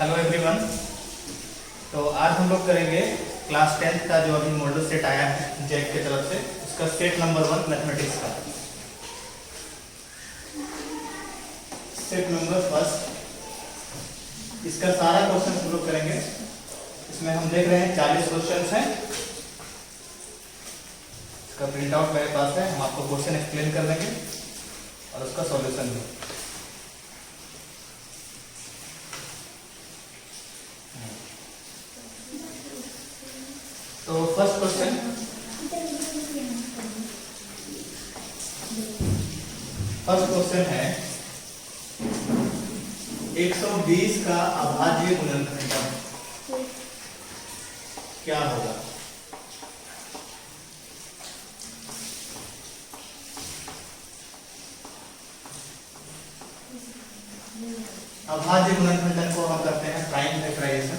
Hello everyone. तो आज हम लोग करेंगे क्लास 10th का जो अभी मॉडल सेट आया है जैक की तरफ से, उसका सेट नंबर 1 मैथमेटिक्स का सेट नंबर फर्स्ट। इसका सारा क्वेश्चन हम लोग करेंगे। इसमें हम देख रहे हैं 40 क्वेश्चन हैं। इसका प्रिंट आउट मेरे पास है, हम आपको क्वेश्चन एक्सप्लेन कर देंगे और उसका सॉल्यूशन भी। तो फर्स्ट क्वेश्चन, है 120 का अभाज्य गुणनखंड क्या होगा? अभाज्य गुणनखंड को हम करते हैं प्राइम फैक्टराइजेशन।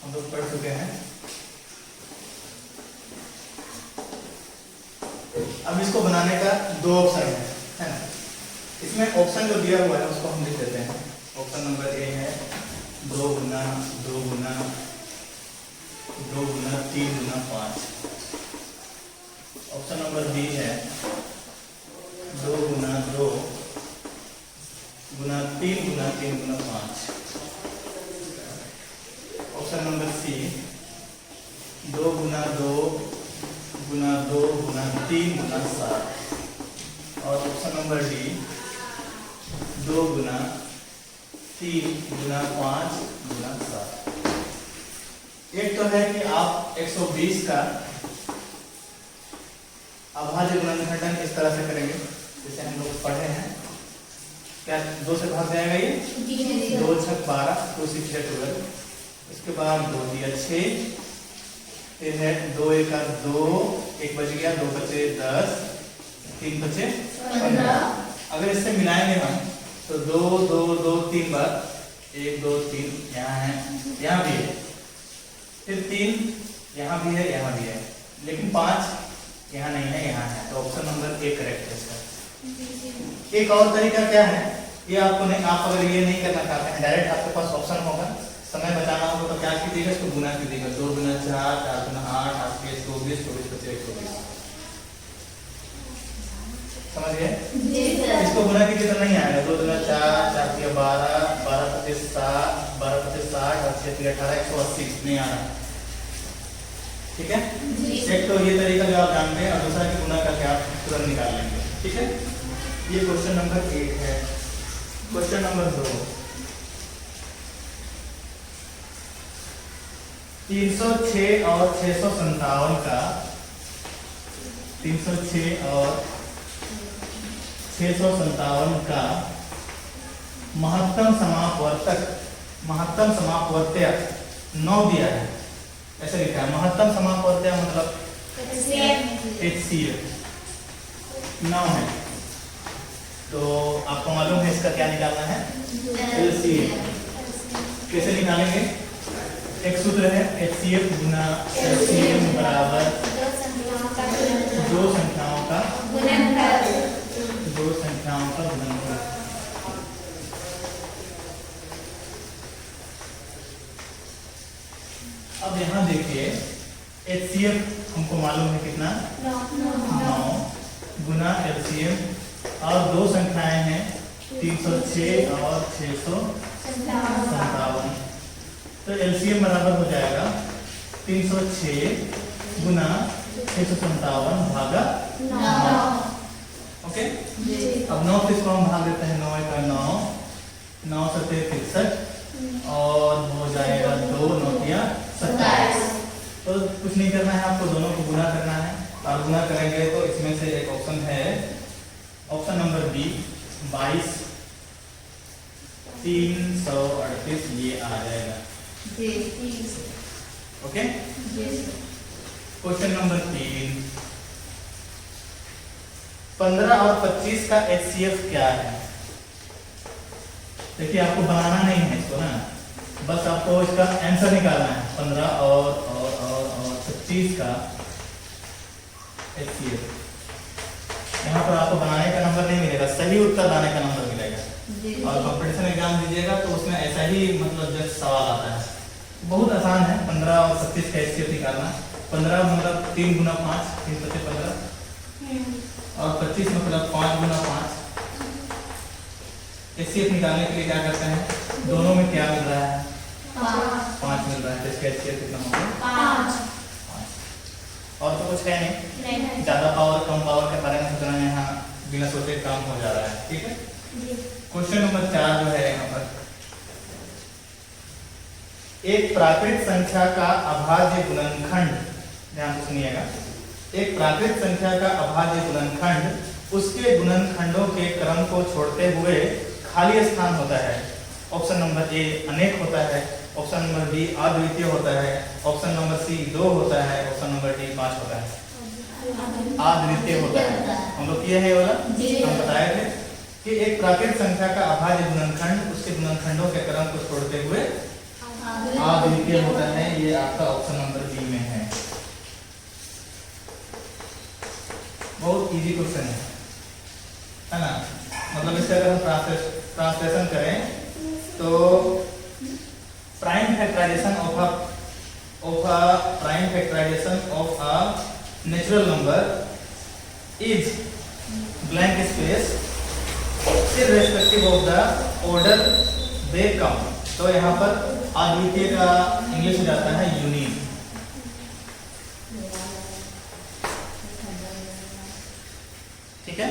हम लोग पढ़ चुके हैं। अब इसको बनाने का दो ऑप्शन है ना। इसमें ऑप्शन जो दिया हुआ है उसको हम लिख देते हैं। ऑप्शन नंबर ए है 2 गुना 2 गुना 2 गुना 3 गुना 5। ऑप्शन नंबर बी है 2 गुना 2 गुना 3 गुना 3 गुना 5। ऑप्शन नंबर सी 2 गुना 2 गुना 2 गुना 3 गुना 7। और ऑप्शन नंबर डी 2 गुना 3 गुना 5 गुना 7। एक तो है कि आप 120 का अभाज्य गुणनखंड इस तरह से करेंगे जैसे हम लोग पढ़े हैं। क्या 2 से भाग जाएगा ये? 2 छक 12, 2 6 12। इसके बाद 2 दिया 6, फिर है 2 एक 2, 1 बच गया, 2 बचे 10, 3 बचे 15। अगर इससे मिलाएंगे हम तो 2 2 2 3 बार 1 2 3 यहाँ है, यहाँ भी है, फिर 3 यहाँ भी है, यहाँ भी है, लेकिन 5 यहाँ नहीं है, यहाँ है। तो ऑप्शन नंबर ए करेक्ट है इसका। एक और तरीका क्या है, ये आपको नहीं, आप अगर ये नहीं करना चाहते हैं, डायरेक्ट आपके पास ऑप्शन होगा, समय बचाना होगा तो क्या कीजिएगा, इसको गुना कीजिएगा। 2 गुना 4, 4 गुना 8, 8 के 24, 24 बचे 120। समझ गए? इसको गुना कीजिए तो नहीं आएगा। 2 गुना 4, 4 के 12, 12 पच्चीस 7, 12 पच्चीस 60 और 6 18, 180 नहीं आ रहा। ठीक है, एक तो ये तरीका जो आप जानते हैं, और दूसरा कि गुना करके आप तुरंत निकाल लेंगे। ठीक है, ये क्वेश्चन नंबर 1 है। क्वेश्चन नंबर 2, 306 और 657 का 306 और 657 का महत्तम समापवर्तक 9 दिया है। ऐसे लिखा है महत्तम समापवर्तक मतलब HCF 9 है। तो आपको मालूम है इसका क्या निकालना है, LCM। कैसे निकालेंगे? एक सूत्र है HCF गुना LCM बराबर दो संख्याओं का गुणनफल। अब यहाँ देखिए HCF हमको मालूम है कितना, 9 गुना LCM और दो संख्याएं हैं 306 और 657। तो एलसीएम बराबर हो जाएगा 306 गुना 657 भागा 9। ओके, अब 9 से इसको हम भाग देते हैं। 9 का 9, 9 सत्ते 63 और हो जाएगा 2 9 27। तो कुछ नहीं करना है, आपको दोनों को गुना करना है। और गुना करेंगे तो इसमें से एक ऑप्शन है, ऑप्शन नंबर बी 22 338 ये आ जाएगा। ओके, क्वेश्चन नंबर 3, 15 और 25 का HCF क्या है? देखिए आपको बनाना नहीं है इसको ना, बस आपको इसका आंसर निकालना है। 15 और 25 का HCF। यहाँ पर आपको बनाने का नंबर नहीं मिलेगा, सही उत्तर लाने का नंबर मिलेगा। और कंपटीशन एग्जाम दीजिएगा तो उसमें ऐसा ही मतलब जस्ट सवाल आता है। बहुत आसान है। 15 और 36 का एचसीएफ निकालना। 15 मतलब 3 गुना 5, 3 × 15 और 25 मतलब 5 गुना 5। एचसीएफ निकालने के लिए क्या करते हैं, दोनों में क्या मिल रहा है, 5 मिल रहा है, तो इसका एचसीएफ कितना होगा, 5। और तो कुछ है नहीं, ज्यादा पावर कम पावर के बारे में सोचना है, यहाँ बिना सोचे काम हो जा रहा है। ठीक है, क्वेश्चन नंबर 4 जो है यहाँ पर, एक प्राकृत संख्या का अभाज्य गुणनखंड, ध्यान से सुनिएगा, एक प्राकृत संख्या का अभाज्य गुणनखंड उसके गुणनखंडों के क्रम को छोड़ते हुए खाली स्थान होता है। ऑप्शन नंबर ए अनेक होता है, ऑप्शन नंबर बी अद्वितीय होता है, ऑप्शन नंबर सी 2 होता है, ऑप्शन नंबर डी 5 होता है। अद्वितीय होता है, हम लोग किए हैं वाला, हम बताए थे कि एक प्राकृत संख्या का अभाज्य गुणनखंड उसके गुणनखंडों के क्रम को छोड़ते हुए अद्वितीय होता है। ये आपका ऑप्शन नंबर बी में है। बहुत इजी क्वेश्चन है ना। मतलब इसका अगर हम ट्रांसलेशन करें तो prime factorisation of a natural number is blank space irrespective of the order they come. तो यहाँ पर अद्वितीय का इंग्लिश हो जाता है यूनिक। ठीक है,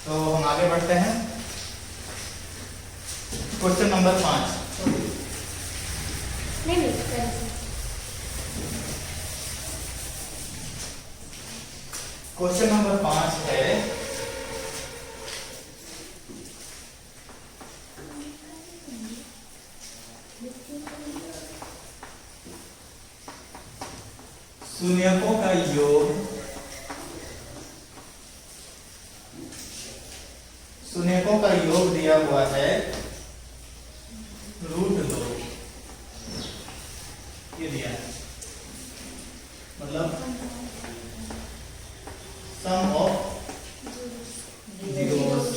तो हम आगे बढ़ते हैं। Question number 5। क्वेश्चन नंबर 5 है, शून्यकों का योग, शून्यकों का योग दिया हुआ है √2, ये दिया है, मतलब सम ऑफ जीरोस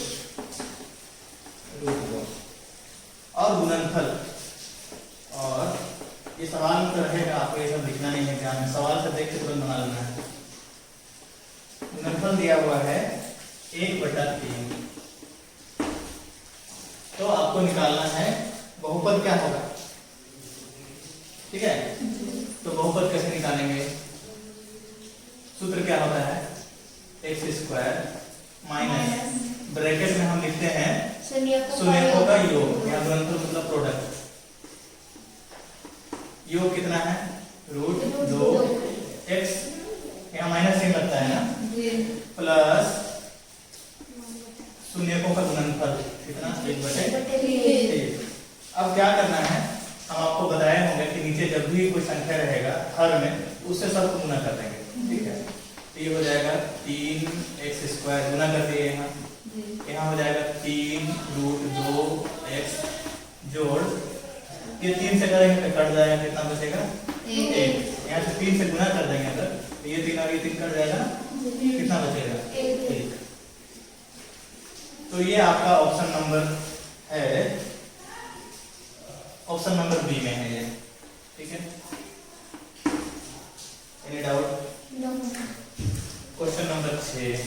√2 और गुणनफल। और ये सवाल में रहेगा, आपको ये सब लिखना नहीं है, ध्यान में सवाल से देख के तुरंत बना लेना है। गुणनफल दिया हुआ है 1/3, तो आपको निकालना है बहुपद क्या होगा। ठीक है, तो बहुपद कैसे निकालेंगे, सूत्र क्या होता है, x² माइनस ब्रैकेट में हम लिखते हैं शून्यकों का योग, यहाँ गुणनफल मतलब प्रोडक्ट। योग कितना है, √2 x, यहाँ माइनस चिन्ह लगता है ना, प्लस शून्यकों का गुणनफल कितना, 1/3। अब क्या करना है, हम आपको बताए होंगे कि नीचे जब भी कोई संख्या रहेगा हर में, उससे सब गुना कर देंगे। ठीक है, तो ये हो जाएगा 3x² गुना कर दिए, यहाँ हो जाएगा 3√2x जोड़, ये 3 से करेंगे तो कट जाएगा, कितना बचेगा 1। यहाँ से 3 से गुना कर देंगे अगर, तो ये 3 और ये 3 कट जाएगा, कितना बचेगा 1। तो ये आपका ऑप्शन नंबर है, ऑप्शन नंबर बी में है ये। ठीक है, एनी डाउट? क्वेश्चन नंबर 6,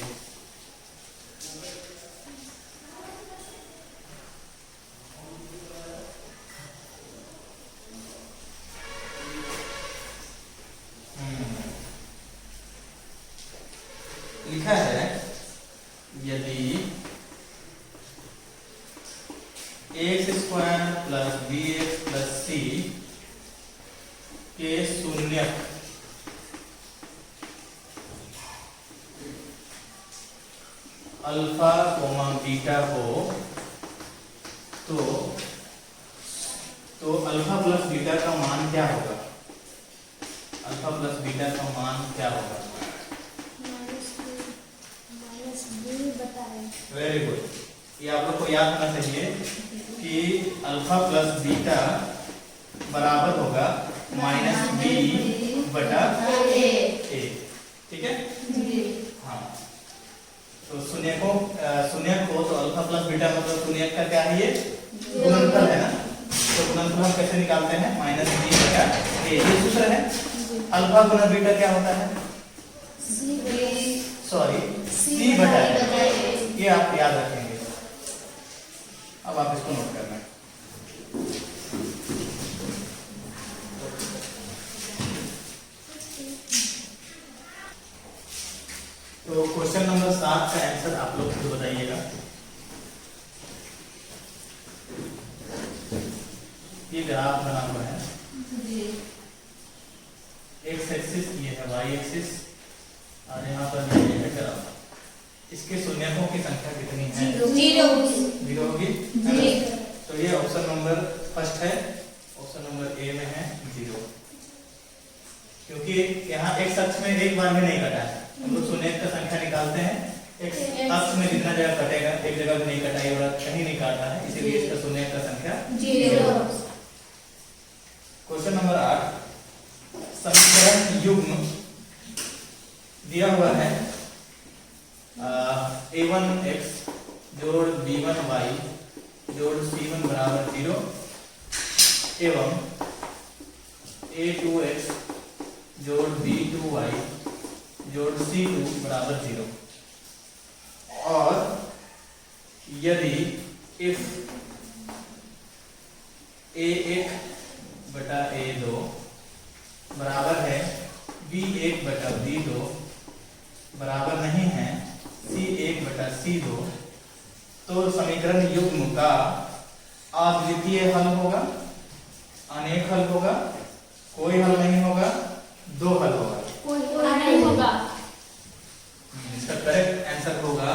लिखा है यदि x² + bx + c के शून्यक अल्फा, बीटा हो तो अल्फा प्लस बीटा का मान क्या होगा, अल्फा प्लस बीटा का मान क्या होगा? वेरी गुड, ये आप लोग को याद होना चाहिए कि अल्फा प्लस बीटा बराबर होगा -b/a। ठीक है, हाँ, तो शून्यक हो तो अल्फा प्लस बीटा मतलब शून्यक का क्या है, ये गुणनफल है ना। तो गुणनफल हम कैसे निकालते हैं, माइनस बी बटा ए, ये सूत्र है। अल्फा गुना बीटा क्या होता है, सॉरी सी बटा ए, ये आप याद रखेंगे। अब आप इसको नोट करना है। तो क्वेश्चन नंबर 7 का आंसर आप लोग खुद बताइएगा। ये ग्राफ बना हुआ है, एक्स एक्सिस ये है, वाई एक्सिस, और यहाँ पर ये है ग्राफ। इसके शून्यकों की संख्या कितनी है, 0 होगी। तो ये ऑप्शन नंबर फर्स्ट है, ऑप्शन नंबर ए में है 0, क्योंकि यहाँ एक्स अक्ष में एक बार भी नहीं कटा है। हम लोग शून्यक का संख्या निकालते हैं, एक्स अक्ष में जितना जगह कटेगा, एक जगह भी नहीं कटा, ये वाला कहीं नहीं काटा है, इसीलिए इसका शून्यक का संख्या 0। क्वेश्चन नंबर 8, समीकरण युग्म दिया हुआ है a1x जोड़ b1y जोड़ c1 बराबर 0 एवं a2x जोड़ b2y जोड़ c2 बराबर 0, और यदि if a1 बटा a2 बराबर है b1 बटा b2 बराबर नहीं है c1 बटा c2, तो समीकरण युग्म का अद्वितीय हल होगा, अनेक हल होगा, कोई हल नहीं होगा, दो हल होगा। इसका करेक्ट आंसर होगा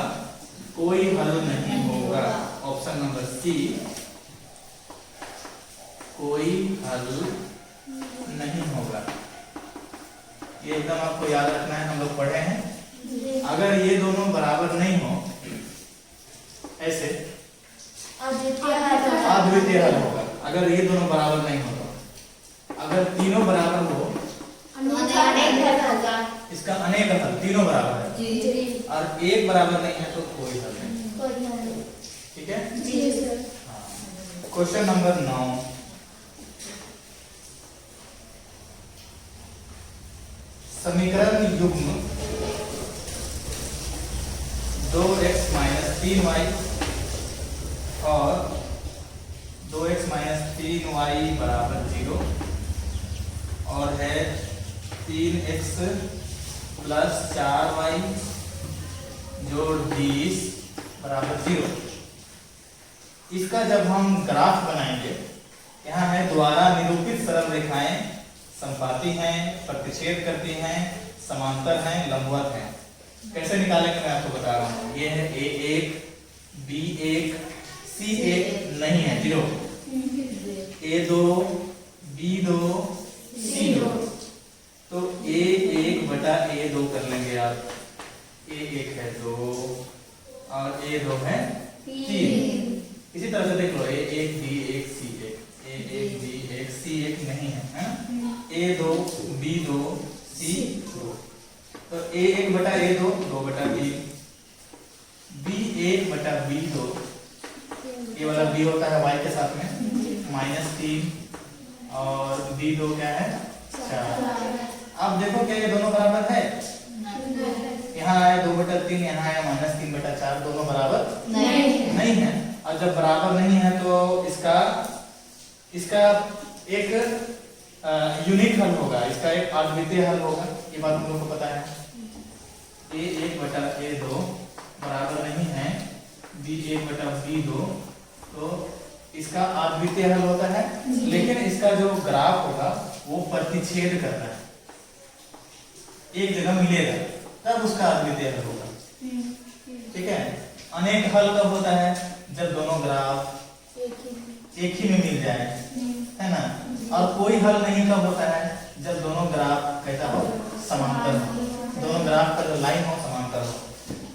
कोई हल नहीं होगा, ऑप्शन नंबर सी, कोई हल नहीं होगा। ये एकदम आपको याद रखना है, हम लोग पढ़े हैं। अगर ये दोनों बराबर नहीं हो, ऐसे अद्वितीय हल होगा। अगर ये दोनों बराबर नहीं हो तो, अगर तीनों बराबर हो, इसका अनेक हल, तीनों बराबर है, और एक बराबर नहीं है तो कोई हल नहीं। ठीक है, क्वेश्चन नंबर 9, समीकरण युग्म 2x माइनस 3y और 2x माइनस 3y बराबर 0 और है 3x प्लस 4y जोड़ 20 बराबर 0। इसका जब हम ग्राफ बनाएंगे, यहाँ है द्वारा निरूपित सरल रेखाएं संपाती हैं, प्रतिच्छेद करती हैं, समांतर हैं, लंबवत हैं। कैसे निकालेंगे मैं आपको बता रहा हूँ। ये है a1, b1, c1 नहीं है 0, a2, b2, c2, तो a1 बटा a2 कर लेंगे आप। a1 है 2 और a2 है 3। इसी तरह से देख लो, a1 b1 c1, a1 b1 c1 नहीं है, a2 b2 c2, तो a1 बटा a2 2 बटा b, b1 बटा b2, ये वाला b होता है y के साथ में -3 और b2 क्या है 4। अब देखो क्या ये दोनों बराबर है, यहाँ आया 2 बटा 3, यहाँ आया -3 बटा 4, दोनों बराबर नहीं है। और जब बराबर नहीं है तो इसका एक यूनिक हल होगा, इसका एक अद्वितीय हल होगा। ये बात हम लोग को पता है। a1 बटा a2 बराबर नहीं है b1 बटा b2, तो इसका अद्वितीय हल होता है, लेकिन इसका जो ग्राफ होगा वो प्रतिच्छेद करता है, एक जगह मिलेगा, तब उसका अद्वितीय हल होगा। ठीक है, अनेक हल कब होता है, जब दोनों ग्राफ एक ही में मिल जाए, है ना। और कोई हल नहीं कब होता है, जब दोनों ग्राफ कैसा हो, समांतर हो, दोनों ग्राफ का जो लाइन हो समांतर हो।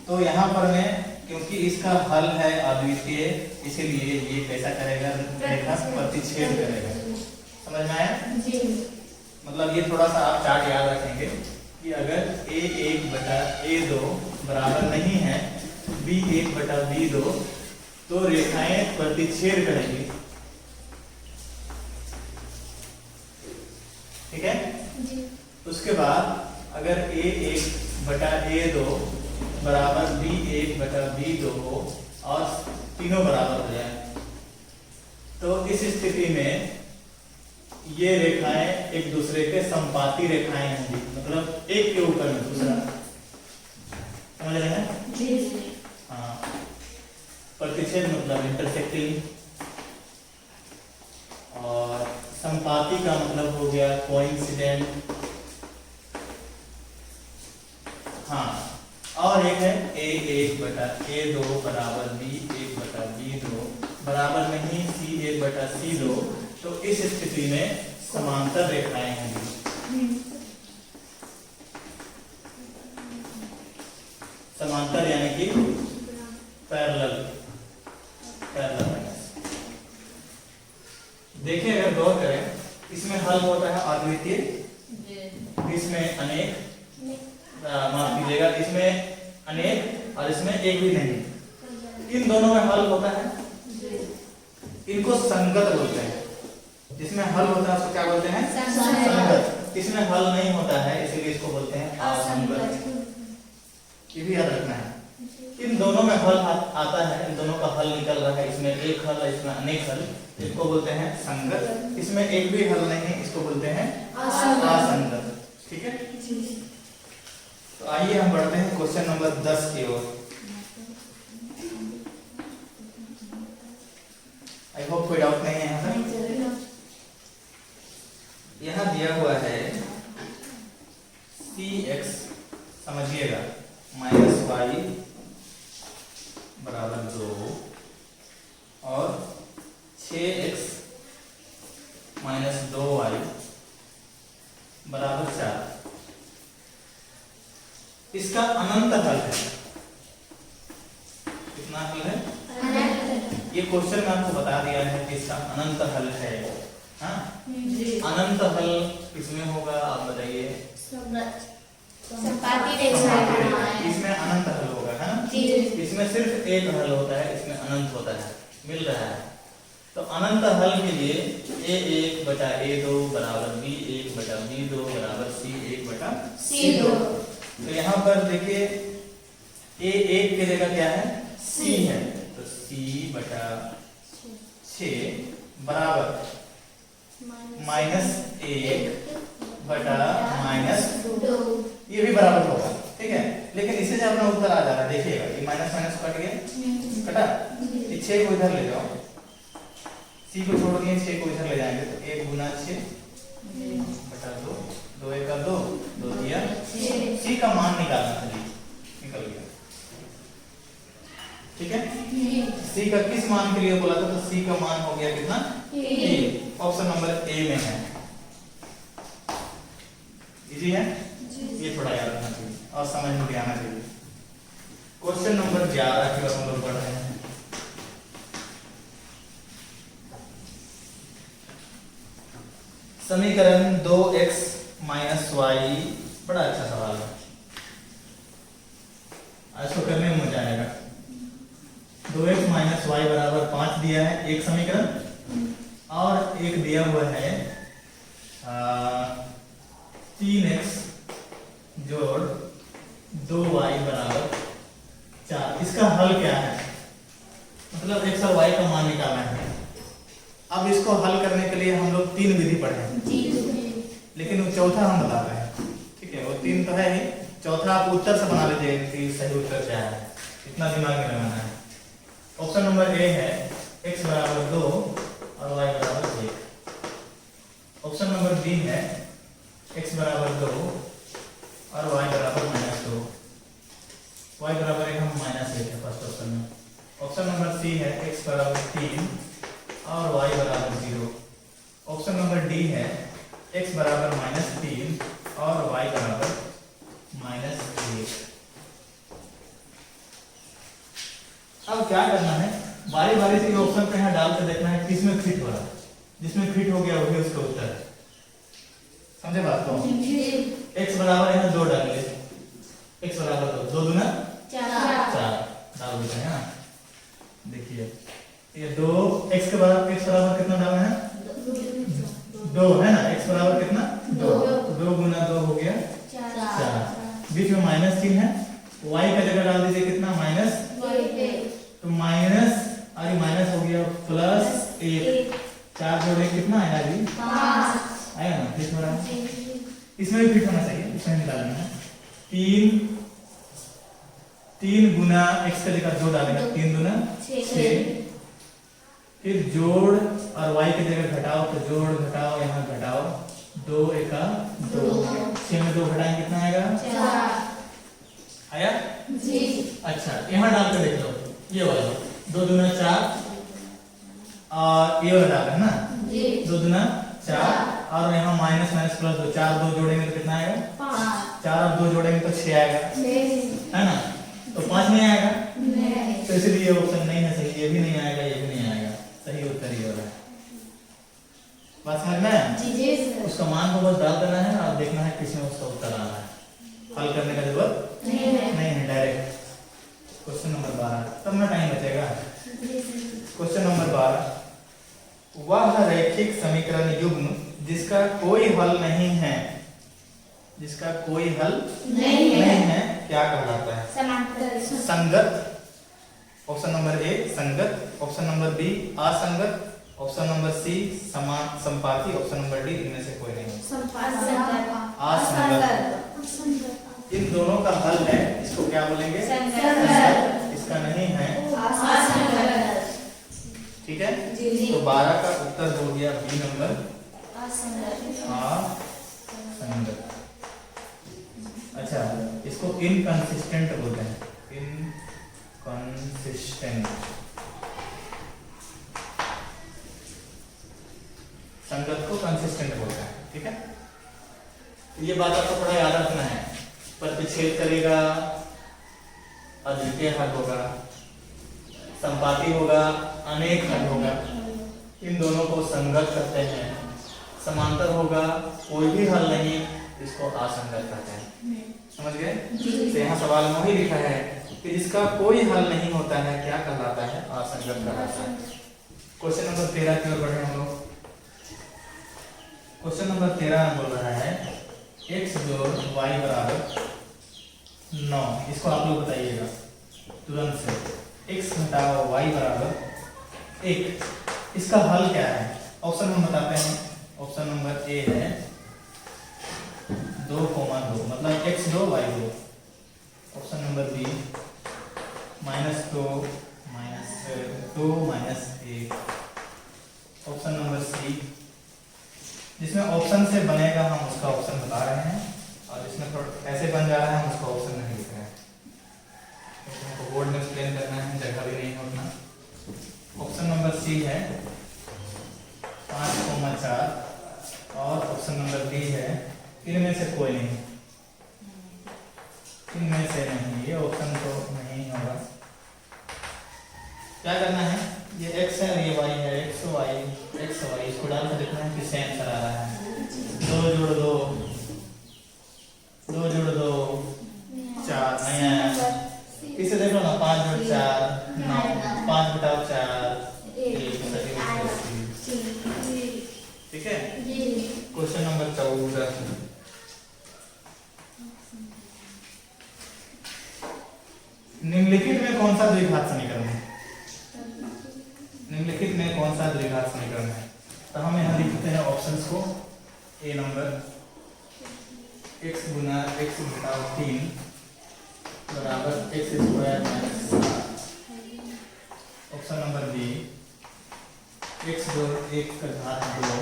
तो यहाँ पर मैं, क्योंकि इसका हल है अद्वितीय, इसीलिए ये कैसा करेगा, रेखा प्रतिच्छेद करेगा। समझ में आया? मतलब ये थोड़ा सा आप चार्ट याद रखेंगे कि अगर a1 बटा a2 बराबर नहीं है B1 बटा B2 तो रेखाएं प्रतिच्छेद करेंगी। ठीक है जी। उसके बाद अगर A1 बटा A2 बराबर B1 बटा B2 हो और तीनों बराबर हो जाए तो इस स्थिति में ये रेखाएं एक दूसरे के संपाती रेखाएं होंगी, मतलब एक के ऊपर में दूसरा। समझ रहे हैं? जी। हाँ, प्रतिच्छेद मतलब इंटरसेक्टिंग, और संपाती का मतलब हो गया कोइंसिडेंट। हाँ, और एक है A1 बटा A2 बराबर B1 बटा B2 बराबर नहीं C1 बटा C2, तो इस स्थिति में समांतर रेखाएं होंगी। समांतर यानी कि पैरेलल। देखिए अगर गौर करें, इसमें हल होता है अद्वितीय, इसमें अनेक, माफ कीजिएगा, इसमें अनेक और इसमें एक भी नहीं। इन दोनों में हल होता है, इनको संगत बोलते हैं। जिसमें हल होता है उसको क्या बोलते हैं? संगत। इसमें हल नहीं होता है इसीलिए इसको बोलते हैं असंगत। ये भी याद रखना है। इन दोनों में हल आता है, इन दोनों का हल निकल रहा है, इसमें एक हल है, इसमें अनेक हल, इसको बोलते हैं संगत। इसमें एक भी हल नहीं है, इसको बोलते हैं असंगत। ठीक है, तो आइए हम बढ़ते हैं क्वेश्चन नंबर 10 की ओर। आई होप कोई डाउट नहीं है यहाँ पर। यहाँ दिया हुआ है cx, समझिएगा, माइनस वाई बराबर 2 और 6x माइनस 2y बराबर 4। इसका अनंत हल है। कितना हल है? ये क्वेश्चन में आपको बता दिया है कि इसका अनंत हल है। हाँ, अनंत हल किसमें होगा आप बताइए? इसमें अनंत हल होगा, है ना? इसमें सिर्फ एक हल होता है, इसमें अनंत होता है, मिल रहा है। तो अनंत हल के लिए A1 बटा A2 बराबर B1 बटा B2 बराबर C1 बटा C2। तो यहाँ पर देखिए A1 की जगह क्या है? C है, तो C बटा 6 बराबर -1 बटा -2, ये भी बराबर होगा। ठीक है, लेकिन इससे जब अपना उत्तर आ जा रहा है, देखिएगा ये माइनस माइनस कट गया, कटा, ये 6 को इधर ले जाओ, C को छोड़ दिए, 6 को इधर ले जाएंगे तो 1 गुना 6 बटा 2, 2 1 का 2, 2 दिया, C का मान निकालना था, निकल गया। ठीक है, C का किस मान के लिए बोला था? तो C का मान हो गया कितना? 3। ऑप्शन नंबर ए में है। इजी है, ये थोड़ा याद रखना चाहिए और समझ में भी आना चाहिए। क्वेश्चन नंबर 11 की ओर हम लोग बढ़ रहे हैं। समीकरण 2x माइनस वाई, बड़ा अच्छा सवाल है, आज तो करने में मजा आएगा। 2x माइनस वाई बराबर 5 दिया है एक समीकरण, और एक दिया हुआ है 3x जोड़ 2y बराबर 4। इसका हल क्या है? मतलब x और y का मान निकालना है। अब इसको हल करने के लिए हम लोग 3 विधि पढ़े हैं, लेकिन वो चौथा हम बता रहे हैं। ठीक है, वो 3 तो है ही, चौथा आप उत्तर से बना लीजिए कि सही उत्तर क्या है, इतना दिमाग में लगाना है। ऑप्शन नंबर ए है x बराबर 2 और y बराबर 1। ऑप्शन नंबर बी है x बराबर 2 और y बराबर -2। y बराबर 1 हम -1 है फर्स्ट ऑप्शन में। ऑप्शन नंबर सी है x बराबर 3 और y बराबर 0। ऑप्शन नंबर डी है x बराबर -3 और y बराबर -1। अब क्या करना है, बारी बारी से ऑप्शन पे यहाँ डाल के देखना है किसमें फिट हो रहा है। जिसमें फिट हो गया वही उसका उत्तर है। समझे बात को? x बराबर यहाँ 2 डाल ले, x बराबर 2, 2 दूना 4, डाल देते हैं। देखिए ये 2 x के बराबर कितना डालना है? 2 है ना। x बराबर कितना? 2। 2 गुना 2 हो गया 4। बीच में माइनस चिन्ह है, y का जगह डाल दीजिए कितना? माइनस। तो माइनस और ये माइनस हो गया प्लस 1। 4 जोड़े कितना आया जी? 5 आया ना। ठीक हो रहा है, इसमें भी फिट होना चाहिए, इसमें निकालना है। 3 गुना x का जगह 2 डालेगा, 3 गुना 6। फिर जोड़ और y की जगह घटाओ, तो जोड़ घटाओ यहाँ घटाओ, 2 एका 2। 6 में 2 घटाएंगे कितना आएगा? 4 आया जी। अच्छा यहाँ डाल कर देख लो, ये वाला 2 दूना 4 और ये वाला डाल ना 2 दूना 4 और यहाँ माइनस माइनस प्लस 2, 4 2 जोड़ेंगे तो कितना आएगा? 5। 4 और 2 जोड़ेंगे तो 6 आएगा, है ना। तो 5 नहीं आएगा, तो इसलिए ये ऑप्शन नहीं है सही। ये भी नहीं आएगा, ये भी नहीं आएगा, सही उत्तर ये वाला है। बात समझ में है? उसका मान को बस डाल देना है और देखना है किसमें उसका उत्तर आना है। हल करने का जरूरत नहीं है, डायरेक्ट क्वेश्चन नंबर 12। तब ना टाइम बचेगा। क्वेश्चन नंबर 12, वह रैखिक समीकरण युग्म जिसका कोई हल नहीं है, जिसका कोई हल नहीं है क्या कहलाता है? संगत। ऑप्शन नंबर ए संगत, ऑप्शन नंबर बी असंगत, ऑप्शन नंबर सी संपाती, ऑप्शन नंबर डी इनमें से कोई नहीं। असंगत। इन दोनों का हल है, इसको क्या बोलेंगे? संगत। इसका नहीं है असंगत। ठीक है, तो 12 का उत्तर हो गया बी नंबर असंगत। अच्छा, इसको इनकंसिस्टेंट बोलते हैं, इनकंसिस्टेंट। संगत को कंसिस्टेंट बोलते हैं। ठीक है, ये बात आपको थोड़ा याद रखना है। प्रतिच्छेद करेगा, अद्वितीय हल होगा, संपाती होगा, अनेक हल होगा। इन दोनों को संगत कहते हैं। समांतर होगा, कोई भी हल नहीं, इसको असंगत कहते हैं। समझ गए? तो यहाँ सवाल में ही लिखा है कि जिसका कोई हल नहीं होता है क्या कहलाता है? असंगत कहलाता है। क्वेश्चन नंबर 13 की ओर बढ़े हम लोग। क्वेश्चन नंबर 13 बोल रहा है x जोड़ y बराबर 9। इसको आप लोग बताइएगा तुरंत से। x घटाओ y बराबर 1, इसका हल क्या है? ऑप्शन हम बताते हैं। ऑप्शन नंबर ए है 2, 2 मतलब x 2 y 2। Option number B -2 -2 -1। Option number C, जिसमें ऑप्शन से बनेगा हम उसका ऑप्शन बता रहे हैं, और जिसमें थोड़ा ऐसे बन जा रहा है हम उसका ऑप्शन नहीं लिख रहे हैं, क्योंकि हमको बोर्ड में एक्सप्लेन करना है, जगह भी नहीं होना। ऑप्शन नंबर सी है 5, 4 और ऑप्शन नंबर डी है इनमें से कोई नहीं। इनमें से नहीं, ये ऑप्शन तो नहीं होगा। क्या करना है? ये x है और ये y है, x y, इसको डाल कर देखना है किससे आंसर आ रहा है। 2 जोड़ 2 4 नहीं आया। इसे देखो ना, 5 जोड़ 4 9, 5 घटाओ 4 1। ठीक है, क्वेश्चन नंबर 14, निम्नलिखित में कौन सा द्विघात समीकरण है? निम्नलिखित में कौन सा द्विघात समीकरण है? तो हम यहाँ लिखते हैं ऑप्शंस को। ए नंबर x गुना x घटाओ 3 बराबर x square minus 7। Option number B x जोड़ 1 का घात 2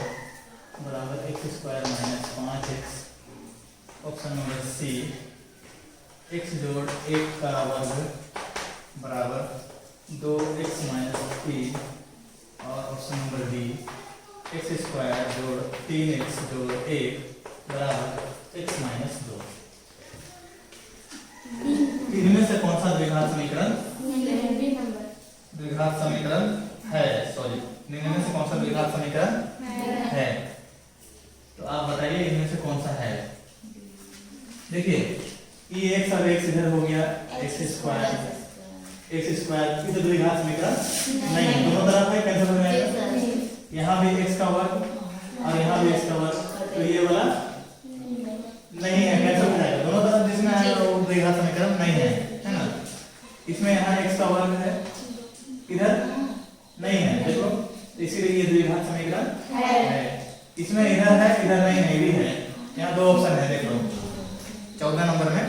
बराबर x square minus 5x। Option number C x जोड़ 1 का वर्ग बराबर 2x माइनस 3। और option number D x square जोड़ 3x जोड़ 1 बराबर x माइनस 2। इनमें से कौन सा द्विघात समीकरण है? सॉरी, इनमें से कौन सा द्विघात समीकरण है? तो आप बताइए इनमें से कौन सा है? देखिए ये x और x इधर हो गया x स्क्वायर, एक्स स्क्वायर इसे द्विघात समीकरण नहीं है, दोनों तरफ है कैंसिल हो जाएगा। यहाँ भी x का वर्ग और यहाँ भी x का वर्ग, तो ये वाला नहीं है, कैंसिल हो जाएगा। दोनों तरफ जिसमें है वो द्विघात समीकरण नहीं है, है ना। इसमें यहाँ x का वर्ग है, इधर नहीं है, देखो, इसीलिए ये द्विघात समीकरण है। इसमें इधर है, इधर नहीं है, ये भी है। यहाँ दो ऑप्शन है, देखो 14 नंबर में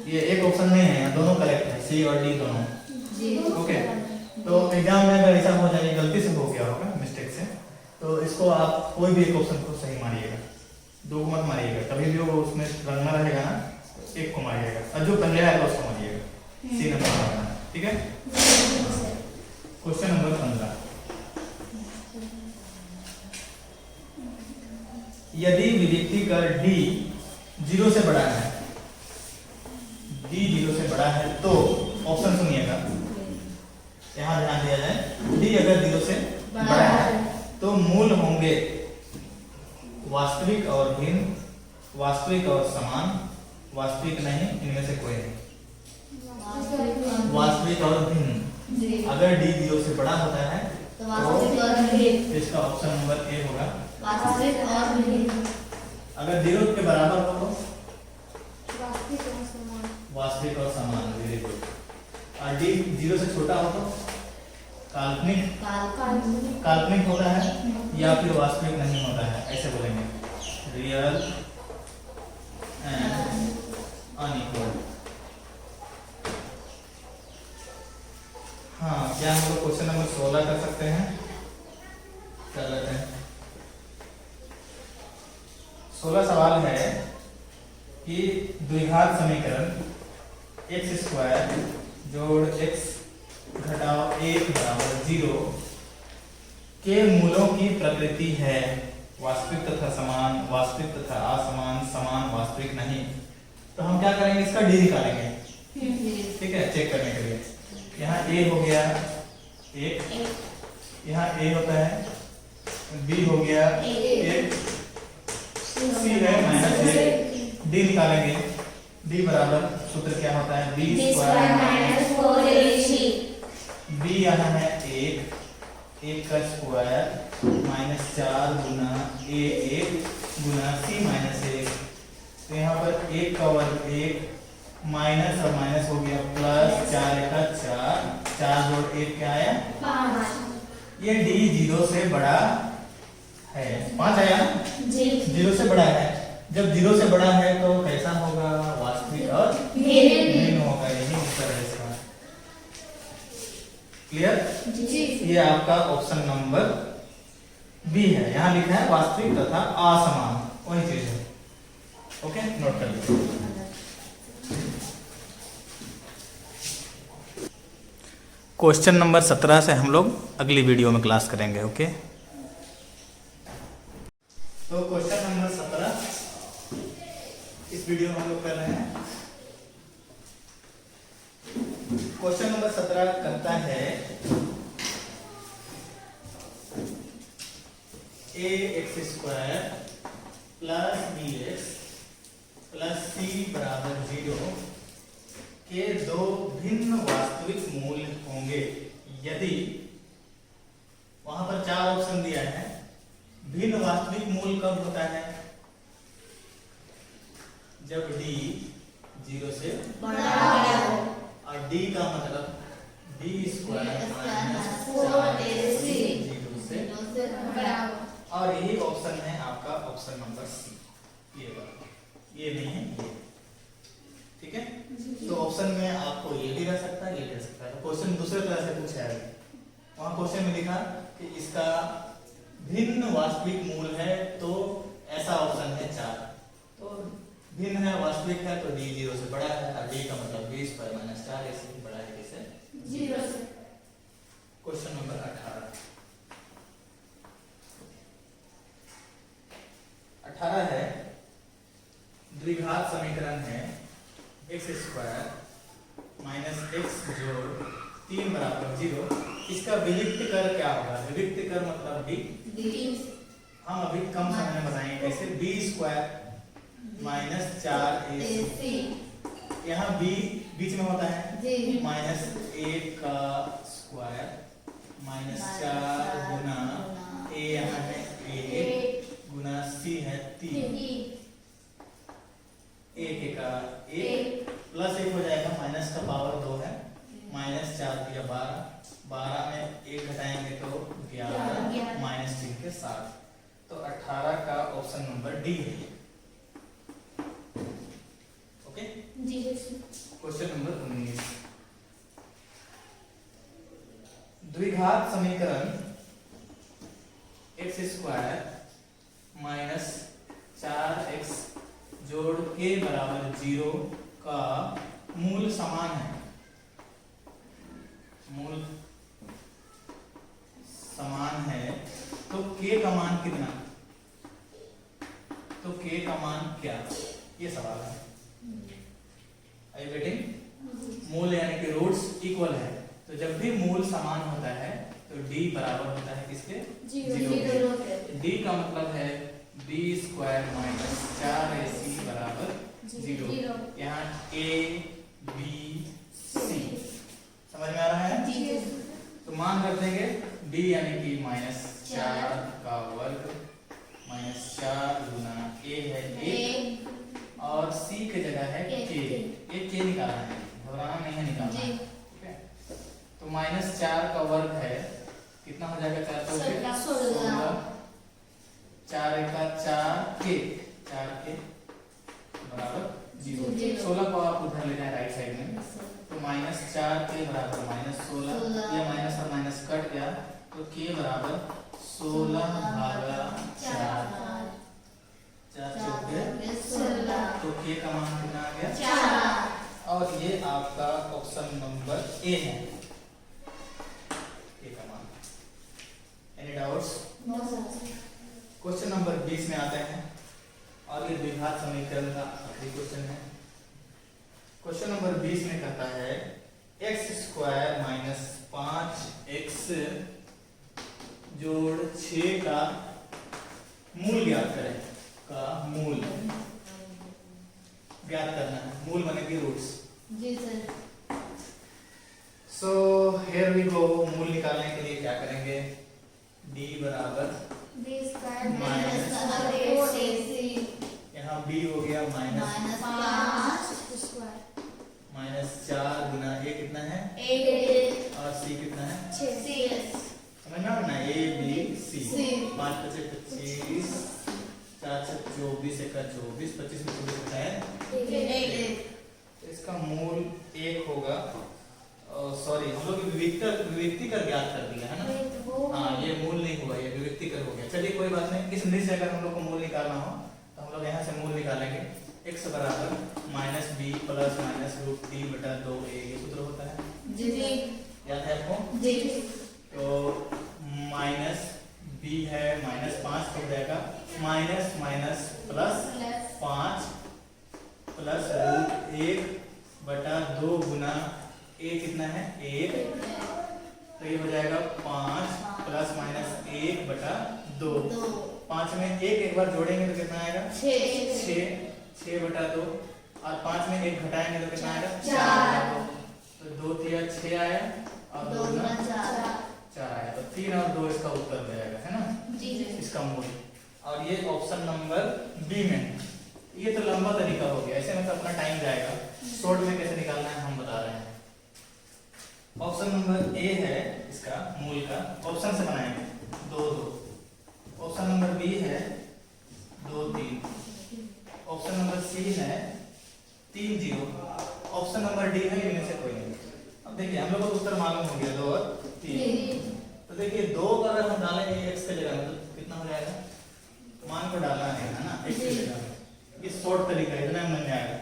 ये एक ऑप्शन नहीं है, यहाँ दोनों करेक्ट है, सी और डी दोनों। ओके, तो एग्जाम में अगर ऐसा हो जाए, गलती से हो गया होगा, मिस्टेक से, तो इसको आप कोई भी एक ऑप्शन को सही मारिएगा, दो मत मारिएगा। कभी भी वो उसमें रंगना रहेगा ना, एक को मारिएगा और जो पहले आएगा उसको मारिएगा। सी नंबर मारना है, ठीक है। क्वेश्चन नंबर 15, यदि विभक्ति कर d 0 से बड़ा है, d 0 से बड़ा है तो ऑप्शन सुनिएगा, यहाँ ध्यान दिया जाए। d अगर 0 से बड़ा है तो मूल होंगे वास्तविक और भिन्न, वास्तविक और समान, वास्तविक नहीं, इनमें से कोई नहीं, वास्तविक और भिन्न। अगर d 0 से बड़ा होता है तो इसका ऑप्शन नंबर ए होगा, वास्तविक और भिन्न। अगर 0 के बराबर हो तो वास्तविक और समान, वेरी गुड। और d 0 से छोटा हो तो काल्पनिक होता है या फिर वास्तविक नहीं होता है, ऐसे बोलेंगे, रियल एंड अनइक्वल। हाँ, क्या हम लोग क्वेश्चन नंबर 16 कर सकते हैं? कर लेते हैं। 16 सवाल है कि द्विघात समीकरण x स्क्वायर जोड़ x घटाओ 1 बराबर 0 के मूलों की प्रकृति है वास्तविक तथा समान, वास्तविक तथा असमान, समान, वास्तविक नहीं। तो हम क्या करेंगे, इसका डी निकालेंगे, ठीक है, चेक करने के लिए। यहाँ a हो गया 1, यहाँ a होता है, b हो गया 1, c है -1, d निकालेंगे। d बराबर सूत्र क्या होता है, b square minus 4ac। b यहाँ है 1 का स्क्वायर -4 गुना a1 गुना c -1। तो यहाँ पर 1 का वर्ग 1 माइनस और माइनस हो गया प्लस, 4 का 4, 4 जोड़ 1 क्या आया 5। ये d 0 से बड़ा है, 5 आया जी, 0 से बड़ा है। जब 0 से बड़ा है तो कैसा होगा, वास्तविक और भिन्न होगा, यही उत्तर है इसका। क्लियर जी। ये आपका ऑप्शन नंबर बी है, यहाँ लिखा है वास्तविक तथा असमान, वही चीज है। ओके, नोट कर लीजिए। क्वेश्चन नंबर 17 से हम लोग अगली वीडियो में क्लास करेंगे। ओके, तो क्वेश्चन नंबर 17 इस वीडियो में हम लोग कर रहे हैं। क्वेश्चन नंबर 17 कहता है ax square plus bx plus c बराबर 0 के दो भिन्न वास्तविक मूल होंगे यदि, वहां पर 4 ऑप्शन दिया है। भिन्न वास्तविक मूल कब होता है, जब d 0 से बड़ा हो, और d का मतलब b स्क्वायर माइनस 4ac 0 से बड़ा हो। और यही ऑप्शन है आपका ऑप्शन नंबर सी, ये वाला, ये नहीं है ये, ठीक है। तो ऑप्शन में आपको ये भी रह सकता है, ये भी रह सकता है। क्वेश्चन दूसरे तरह से पूछा है, वहां क्वेश्चन में लिखा कि इसका भिन्न वास्तविक मूल है, तो ऐसा ऑप्शन है 4। तो भिन्न है, वास्तविक है, तो d 0 से बड़ा है, और d का मतलब 20 पर माइनस 4 ऐसे बड़ा है, किसे 0 से। क्वेश्चन नंबर 18 है, द्विघात समीकरण है x स्क्वायर माइनस x जोड़ 3 बराबर 0। इसका विविक्त कर क्या होगा, विविक्त कर मतलब d। हम अभी कम समय में बताएंगे कैसे। b स्क्वायर माइनस 4ac, यहाँ b बीच में होता है माइनस 1 का स्क्वायर माइनस 4 गुना ए यहाँ है 1 गुना सी है 3 1 का 1 प्लस 1 हो जाएगा माइनस का पावर 2 है माइनस 4 दिया 12 में 1 घटाएंगे तो 11 माइनस 3 के 7 तो 18 का ऑप्शन नंबर डी है। ओके जी। क्वेश्चन नंबर 19 द्विघात समीकरण x स्क्वायर माइनस 4x जोड़ k बराबर 0 का मूल समान है। मूल समान है तो k का मान कितना, तो k का मान क्या, ये सवाल है। Are you getting? मूल यानी कि रूट्स इक्वल है तो जब भी मूल समान होता है तो d बराबर होता है किसके, 0 के। d का मतलब है b स्क्वायर माइनस 4ac बराबर 0। यहाँ a b c समझ में आ रहा है? तो मान रख देंगे d यानी कि माइनस 4 का वर्ग माइनस 4 गुना a है 1 और c की जगह है k। ये k निकालना है, घबराना नहीं है, निकालना है। ठीक है, तो माइनस 4 का वर्ग है कितना हो जाएगा, 4 का 16 4 का 4k बराबर 0। 16 को आप उधर ले जाए राइट साइड में तो माइनस 4k बराबर माइनस 16, ये माइनस और माइनस कट गया तो k बराबर 16 भागा 4 4 चौके 16 तो k का मान कितना आ गया 4 और ये आपका ऑप्शन नंबर ए है, k का मान। Any doubts? क्वेश्चन नंबर 20 में आते हैं और ये द्विघात समीकरण का आखिरी क्वेश्चन है। क्वेश्चन नंबर 20 में कहता है x स्क्वायर माइनस 5x जोड़ 6 का मूल ज्ञात करें। का मूल ज्ञात करना है, मूल बने की रूट्स। जी sir. So here we go. मूल निकालने के लिए क्या करेंगे, d बराबर b स्क्वायर माइनस 4ac, यहाँ b हो गया minus 5 square minus 4 Guna a कितना है 8 और c कितना है 6। समझ में आ रहा है, a b c 5 5 25 4 6 24 1 24 25 में 24 होता है 8। इसका मूल 1 होगा। सॉरी हम लोग विविक्ति कर ज्ञात कर दिया है ना। हाँ ये मूल नहीं हुआ, ये विविक्ति कर हो गया। चलिए कोई बात नहीं, किस निश्चय से अगर हम लोग को मूल निकालना हो तो हम लोग यहाँ से मूल निकालेंगे। x बराबर minus B plus minus root D बटा 2a, ये सूत्र होता है जी। याद है आपको जी। तो माइनस b है माइनस 5 हो जाएगा minus minus plus 5 plus root 1 बटा 2 गुना a कितना है 1 तो ये हो जाएगा 5 प्लस माइनस 1 बटा 2। 5 में 1 एक बार जोड़ेंगे तो कितना आएगा 6 बटा 2 और 5 में 1 घटाएंगे तो कितना आएगा 4। तो 2 3 6 आया और 2 गुना 4 आया तो 3 और 2 इसका उत्तर हो जाएगा, है ना जी। इसका मूल। और ये ऑप्शन नंबर बी में। ये तो लंबा तरीका हो गया, ऐसे में तो अपना टाइम जाएगा। शॉर्ट में कैसे निकालना है हम बता रहे हैं। ऑप्शन नंबर ए है इसका मूल का, ऑप्शन से बनाएंगे 2 2। ऑप्शन नंबर बी है 2 3। ऑप्शन नंबर सी है 3 0। ऑप्शन नंबर डी है इनमें से कोई नहीं। अब देखिए हम लोग को उत्तर मालूम हो गया 2 और 3। तो देखिए 2 अगर हम डालेंगे x के जगह में तो कितना हो जाएगा, मान को डालना है ना x की जगह में। ये शॉर्ट तरीका है, इतना मन में आएगा।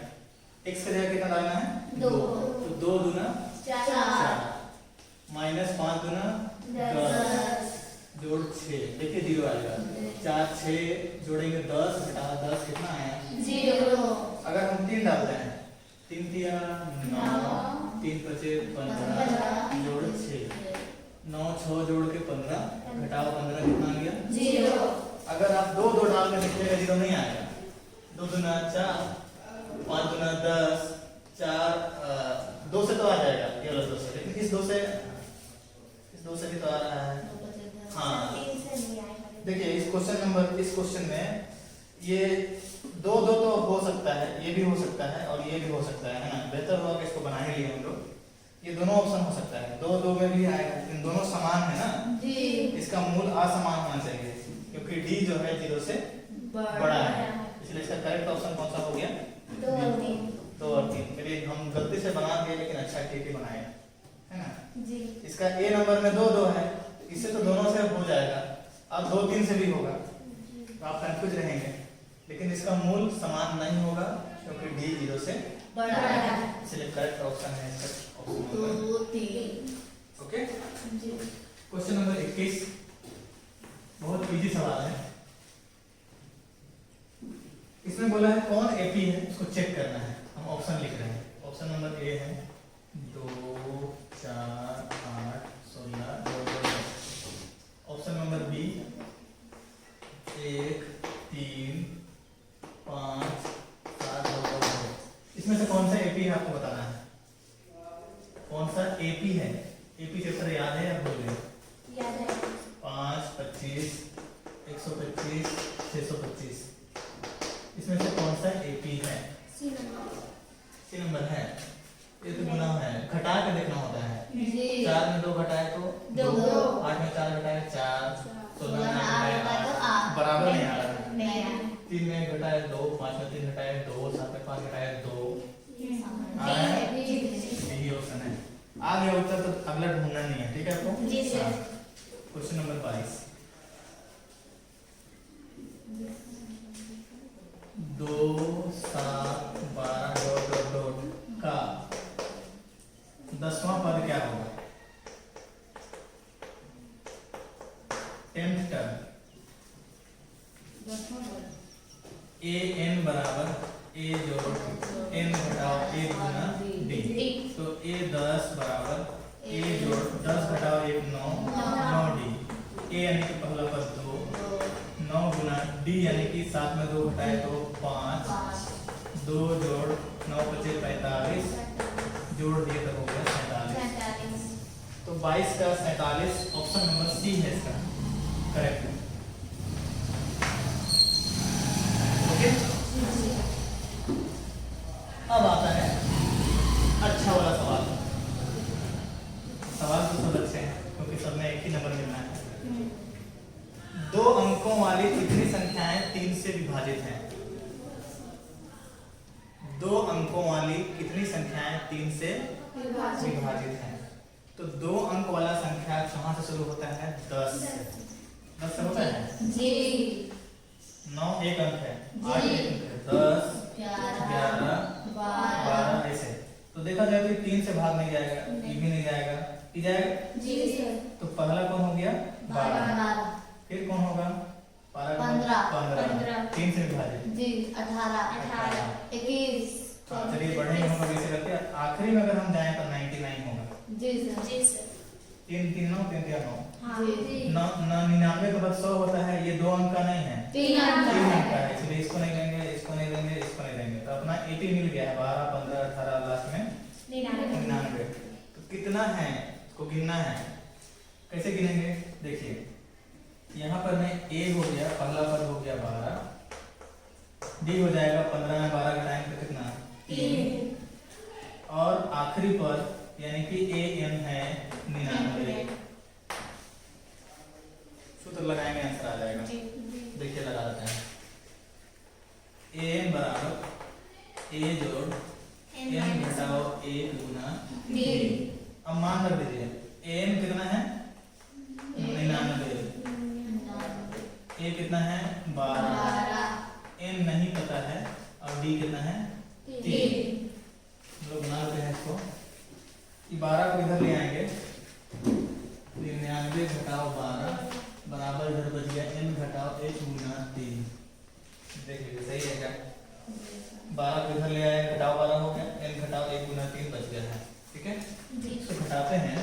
x की जगह कितना डालना है 2 तो 2 दूना 4 माइनस 5 दूना 10 जोड़ 6 देखिए 0 आएगा। 4 6 जोड़ेंगे 10 घटा 10 कितना आया 0। अगर हम 3 डालते हैं 3 3 9 3 5 15 जोड़ 6 9 6 जोड़ के 15 घटाओ 15 कितना आ गया 0। अगर आप 2 2 डाल के देखिएगा 0 नहीं आएगा। 2 दूना 4 5 दूना 10 4 2 से तो आ जाएगा, ये वाला 2 से, लेकिन इस 2 से भी तो आ रहा है। हाँ देखिए इस क्वेश्चन में ये 2 2 तो हो सकता है, ये भी हो सकता है और ये भी हो सकता है ना। बेहतर होगा कि इसको बना ही लिए हम लोग। ये दोनों ऑप्शन हो सकता है, 2 2 में भी आएगा, लेकिन दोनों समान है ना जी। इसका मूल असमान होना चाहिए क्योंकि डी जो है 0 से बड़ा है, इसलिए इसका करेक्ट ऑप्शन कौन सा हो गया? 2 और 3। चलिए हम गलती से बना दिए लेकिन अच्छा ठीक ही बनाए, है ना जी। इसका ए नंबर में 2 2 है, इससे तो दोनों से हो जाएगा। अब 2 3 से भी होगा तो आप कंफ्यूज रहेंगे, लेकिन इसका मूल समान नहीं होगा क्योंकि डी 0 से बड़ा है, इसलिए करेक्ट ऑप्शन है इसका ऑप्शन 2 3। ओके जी। क्वेश्चन नंबर 21 बहुत इजी सवाल है। इसमें बोला है कौन एपी है, उसको चेक करना है। हम ऑप्शन लिख रहे हैं। ऑप्शन नंबर ए है 2 4 8 16 2 2। Option number B 1 3 5 7 2 2। इसमें से कौन सा एपी है आपको बताना है। कौन सा एपी है? एपी चैप्टर याद है या भूल गए? याद है। 5 25 125 625। इसमें से कौन सा एपी है? सी नंबर है। ये तो गुना है, घटा के देखना होता है। 4 में 2 घटाए तो 2, 8 में 4 घटाए 4, 16 में 8 घटाए तो 8, बराबर नहीं आ रहा। 3 में घटाए 2, 5 में 3 घटाए 2, 7 में 5 घटाए 2। यही ऑप्शन है। आ गया उत्तर तो अगला ढूंढना नहीं है, ठीक है आपको जी सर। क्वेश्चन नंबर 22 2 7 12 का 10वां पद क्या होगा? 10th term. ए एन बराबर ए जोड़ एन घटाओ ए गुना डी। तो ए 10 बराबर ए जोड़ 10 घटाओ 1 9 9 डी। ए यानी कि पहला पद 2 9 गुना डी यानी कि 7 में 2 घटाए तो 5 2 जोड़ 9 बचे 45 जोड़ दिए तो हो गया 47। तो 22 का 47 ऑप्शन नंबर सी है इसका करेक्ट। ओके अब आता है अच्छा वाला सवाल। सवाल तो सब अच्छे हैं क्योंकि सब में एक ही नंबर मिलना है। 2 अंकों वाली कितनी संख्याएं 3 से विभाजित हैं? 2 अंकों वाली कितनी संख्याएं 3 से विभाजित हैं? तो 2 अंक वाला संख्या कहां से शुरू होता है? 10 से होता है जी। 9 एक अंक है, 8 एक अंक है, 10 11 12 ऐसे। तो देखा जाए तो 3 से भाग नहीं जाएगा, ये भी नहीं जाएगा, ये जाएगा जी सर। तो पहला कौन हो गया? 12। फिर कौन होगा? 15 3 से विभाजित जी 18 21। चलिए बढ़ेंगे हम लोग ऐसे करके आखिरी में अगर हम जाएं तो 99 होगा जी सर। 3 3 9 3 3 9 99 के बाद 100 होता है। ये 2 अंक का नहीं है, 3 अंक का है, इसलिए इसको नहीं लेंगे, इसको नहीं लेंगे, इसको नहीं लेंगे। तो अपना 80 मिल गया है। 12 15 18 लास्ट में 99। तो कितना है इसको गिनना है। कैसे गिनेंगे? देखिए यहाँ पर में ए हो गया, पहला पद हो गया 12, डी हो जाएगा 15 में 12 का टाइम पे कितना 3, और आखिरी पद यानी कि ए एन है 99। सूत्र लगाएंगे आंसर आ जाएगा। देखिए लगा देते हैं। ए एन बराबर ए जोड़ एन घटाओ 1 गुना डी। अब मान रख दीजिए ए एन कितना है 99, ए कितना है 12, एन नहीं पता है और डी कितना है 3। लोग बना लेते हैं इसको। 12 को इधर ले आएंगे, 99 घटाओ 12 बराबर इधर बच गया n घटाओ 1 गुना 3। देख लीजिए सही है क्या? 12 को इधर ले आए, घटाओ 12 हो गया, n घटाओ 1 गुना 3 बच गया है। ठीक है, इसको घटाते हैं।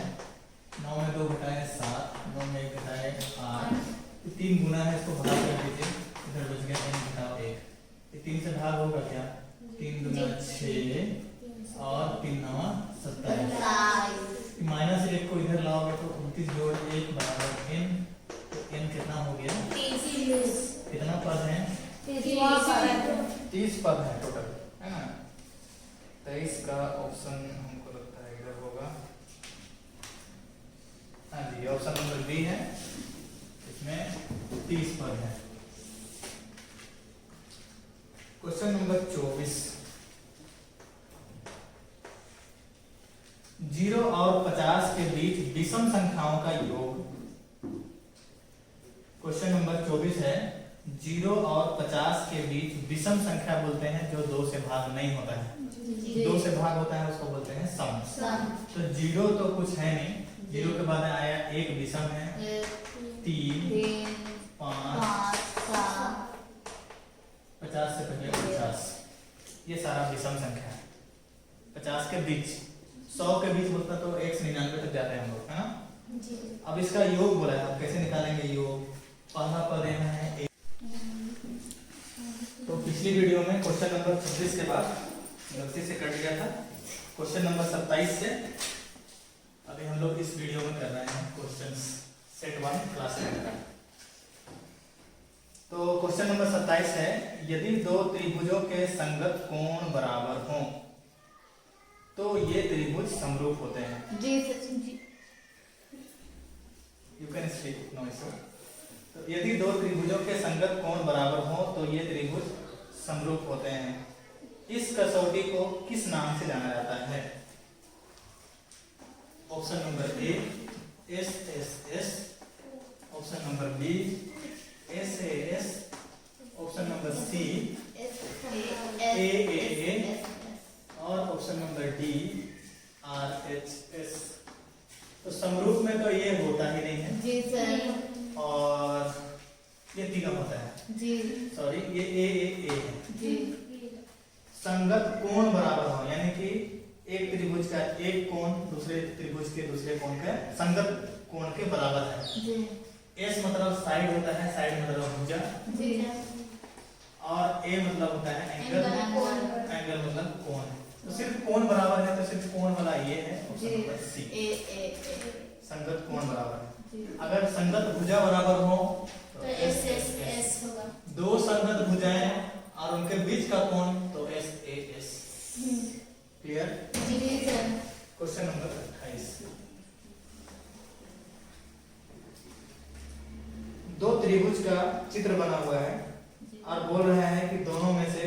9 में 2 घटाए 7, 9 में 1 घटाए 8, 3 गुना है, इसको भाग कर दीजिए, इधर बच गया n घटाओ 1। ये 3 से भाग होगा क्या? 3 गुना 6 और 3 9 17। 1 बराबर n, तो n कितना हो गया? 30। कितना पद है? 30 पद है टोटल, है ना। 23 का ऑप्शन हमको लगता है इधर होगा। हाँ जी, ऑप्शन नंबर बी है, इसमें 30 पद है। क्वेश्चन नंबर 24, 0 और 50 के बीच विषम संख्याओं का योग। क्वेश्चन नंबर 24 है, 0 और 50 के बीच विषम संख्या बोलते हैं जो 2 से भाग नहीं होता है। 2 से भाग होता है उसको बोलते हैं सम। तो 0 तो कुछ है नहीं, 0 के बाद आया 1 विषम है, 3 5 50 से पहले 50, ये सारा विषम संख्या है। 50 के बीच, 100 के बीच बोलता तो 199 तक जाते हैं हम लोग, है ना। अब इसका योग बोला है, आप कैसे निकालेंगे योग? पहला पद देना है 1। तो पिछली वीडियो में क्वेश्चन नंबर 26 के बाद गलती से कट गया था, क्वेश्चन नंबर 27 से अभी हम लोग इस वीडियो में कर रहे हैं क्वेश्चंस सेट 1 क्लास 10 का। तो क्वेश्चन नंबर 27 है, यदि 2 त्रिभुजों के संगत कोण बराबर हों तो ये त्रिभुज समरूप होते हैं। You can speak, no issue. तो यदि 2 त्रिभुजों के संगत कोण बराबर हों तो ये त्रिभुज समरूप होते हैं। इस कसौटी को किस नाम से जाना जाता है? Option number A S S S, option number B S A S, option number C A A A, और option number D R H S. तो समरूप में तो ये होता ही नहीं है जी सर, और ये तीनों होता है जी, सॉरी ये ए है जी। संगत कोण बराबर हो, यानी कि एक त्रिभुज का एक कोण दूसरे त्रिभुज के दूसरे कोण का संगत कोण के बराबर है जी। एस मतलब साइड होता है, साइड मतलब भुजा जी। और ए मतलब होता है एंगल, एंगल मतलब कोण। तो सिर्फ कोण बराबर है तो सिर्फ कोण वाला ये है ऑप्शन नंबर सी, संगत कोण बराबर है। अगर संगत भुजा बराबर हो तो एस एस एस होगा। 2 संगत भुजाएं और उनके बीच का कोण तो एस ए एस। क्लियर? जी सर। क्वेश्चन नंबर 28, 2 त्रिभुज का चित्र बना हुआ है और बोल रहे हैं कि दोनों में से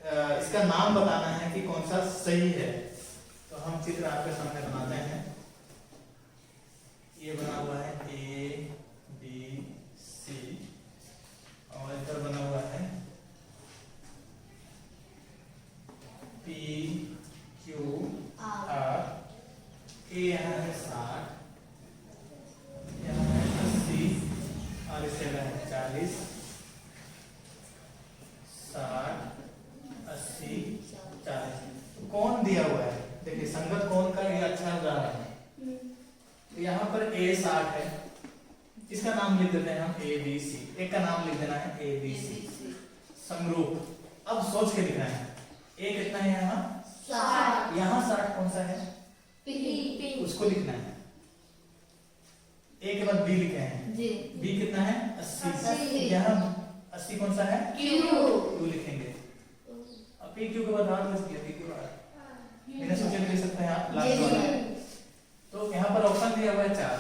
इसका नाम बताना है कि कौन सा सही है। तो हम चित्र आपके सामने बनाते हैं। ये बना हुआ है ए बी सी और इधर बना हुआ है पी क्यू आर। ए यहाँ है 60, यहाँ है 80 और इस जगह है 40, 60 80 40। कौन दिया हुआ है, देखिए संगत कोण का ये अच्छा उदाहरण है। तो यहाँ पर ए 60 है, इसका नाम लिख देते हैं हम ए बी सी, एक का नाम लिख देना है ए बी सी समरूप। अब सोच के लिखना है ए कितना है यहाँ 60, यहाँ 60 कौन सा है पी उसको लिखना है। ए के बाद बी लिखे हैं जी। बी कितना है 80, यहाँ 80 कौन सा है क्यू लिखेंगे। अब पी क्यू के बाद आर लिख दिया, पी क्यू आर बिना सोचे लिख सकते हैं आप लास्ट वाला। तो यहाँ पर ऑप्शन दिया हुआ है 4,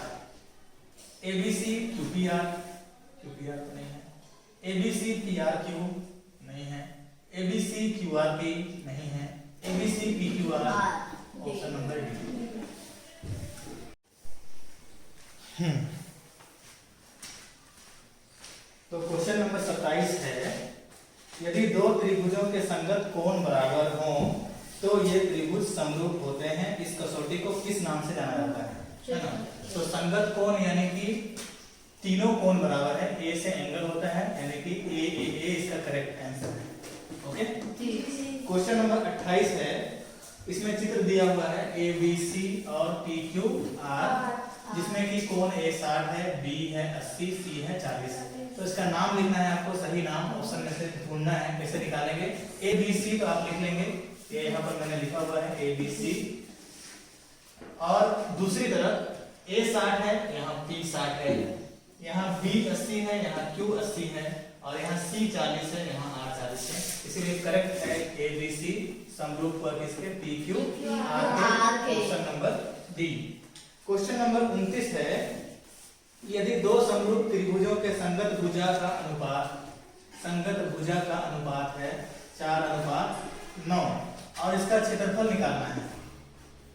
A B C Q P R तो नहीं है, A B C P R Q नहीं है, A B C Q R P नहीं है, A B C P Q R, option number D. तो क्वेश्चन नंबर 27 है, यदि 2 त्रिभुजों के संगत कोण बराबर हों तो ये त्रिभुज समरूप होते हैं। इस कसौटी को किस नाम से जाना जाता है ना। तो संगत कोण यानी कि तीनों कोण बराबर है, ए से एंगल होता है यानी कि ए इसका करेक्ट आंसर है। ओके, क्वेश्चन नंबर 28 है, इसमें चित्र दिया हुआ है ए बी सी और पी क्यू आर, जिसमें कि कोण ए 60 है, बी है 80, सी है 40। तो इसका नाम लिखना है आपको, सही नाम ऑप्शन में से ढूंढना है। कैसे निकालेंगे? ए बी सी तो आप लिख लेंगे, ये यहाँ पर मैंने लिखा हुआ है ए बी सी, और दूसरी तरफ A 60 है, यहाँ P 60 है, यहाँ B 80 है, यहाँ Q 80 है और यहाँ C 40 है, यहाँ R 40 है। इसीलिए करेक्ट है ABC समरूप वर्ग किसके PQ R के। Question number D. Question number 29 है, यदि दो समरूप त्रिभुजों के संगत भुजा का अनुपात है 4:9 और इसका क्षेत्रफल निकालना है।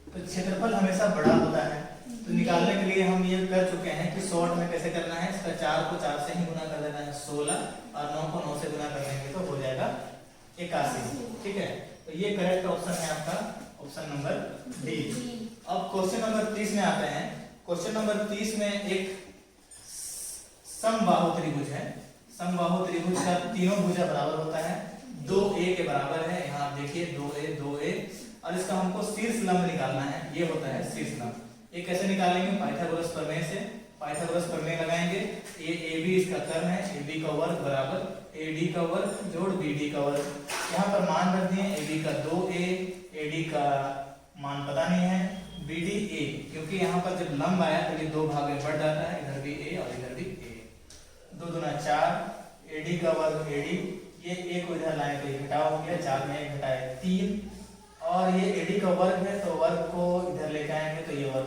तो क्षेत्रफल हमेशा बड़ा होता है, तो निकालने के लिए हम ये कर चुके हैं कि शॉर्ट में कैसे करना है। इसका 4 को 4 से ही गुना कर देना है 16 और 9 को 9 से गुना कर देंगे तो हो जाएगा 81। ठीक है, तो ये करेक्ट ऑप्शन है आपका ऑप्शन नंबर डी। अब क्वेश्चन नंबर 30 में आते हैं। क्वेश्चन नंबर 30 में एक समबाहु त्रिभुज है। समबाहु त्रिभुज का तीनों भुजा बराबर होता है, 2a के बराबर है। यहाँ आप देखिए 2a और इसका हमको शीर्ष लंब निकालना है, ये होता है शीर्ष लंब। ये कैसे निकालेंगे? पाइथागोरस प्रमेय से। पाइथागोरस प्रमेय लगाएंगे। AB इसका कर्ण है, AB का वर्ग बराबर AD का वर्ग जोड़ BD का वर्ग। यहाँ पर मान रख दिए, AB का 2a, AD का मान पता नहीं है, BD a, क्योंकि यहाँ पर जब लंब आया तो ये दो भाग में बढ़ जाता है, इधर भी a और इधर भी a। 2 दूना 4, AD का वर्ग AD, ये a को इधर लाए तो ये घटाव हो गया, 4 में 1 घटाए 3 और ये AD का वर्ग है तो वर्ग को इधर लेके आएंगे तो ये वर्ग